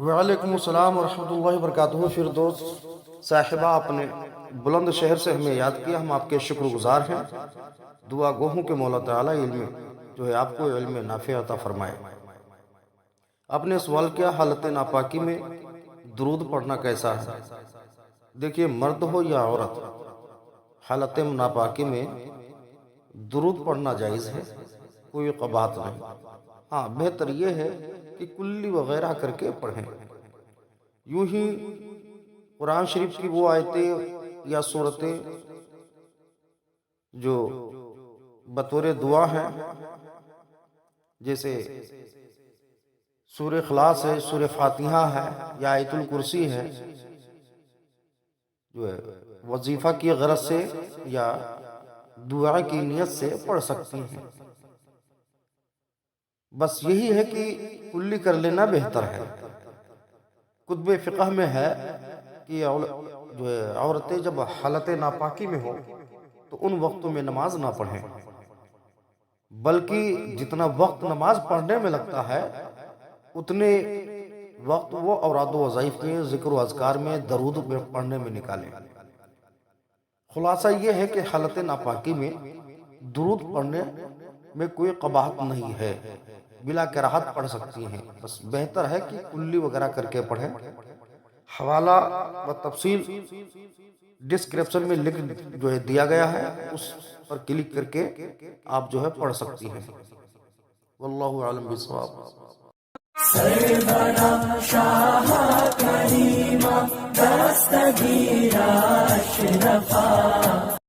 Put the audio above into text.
وعلیکم السلام ورحمۃ اللہ وبرکاتہ۔ فردوس صاحبہ، اپنے بلند شہر سے ہمیں یاد کیا، ہم آپ کے شکر گزار ہیں۔ دعا گو ہوں کہ مولا تعالیٰ آپ کو علم نافع عطا فرمائے۔ آپ نے سوال کیا حالت ناپاکی میں درود پڑھنا کیسا ہے؟ دیکھیے، مرد ہو یا عورت، حالت ناپاکی میں درود پڑھنا جائز ہے، کوئی قباحت نہیں۔ ہاں، بہتر یہ ہے کہ کلی وغیرہ کر کے پڑھیں۔ یوں ہی قرآن شریف کی وہ آیتیں یا سورتیں جو بطور دعا ہیں، جیسے سورہ اخلاص ہے، سورہ فاتحہ ہے، یا آیت الکرسی ہے، جو ہے وظیفہ کی غرض سے یا دعا کی نیت سے پڑھ سکتی ہیں۔ بس یہی ہے کہ کلی کر لینا بہتر ہے۔ کتب فقہ میں ہے کہ جو ہے عورتیں جب حالت ناپاکی میں ہو تو ان وقتوں میں نماز نہ پڑھیں، بلکہ جتنا وقت نماز پڑھنے میں لگتا ہے اتنے وقت وہ اوراد و وظائف کے ذکر و اذکار میں، درود پڑھنے میں نکالیں۔ خلاصہ یہ ہے کہ حالت ناپاکی میں درود پڑھنے میں کوئی قباحت نہیں ہے، بلا کراہت پڑھ سکتی ہیں۔ بس بہتر ہے کہ کلی وغیرہ کر کے پڑھیں۔ حوالہ و تفصیل ڈسکرپشن میں لکھ جو ہے دیا گیا ہے، اس پر کلک کر کے آپ جو ہے پڑھ سکتی ہیں۔ واللہ اعلم بالصواب۔ سربنا شاہ کریمہ دستگیر اشرفا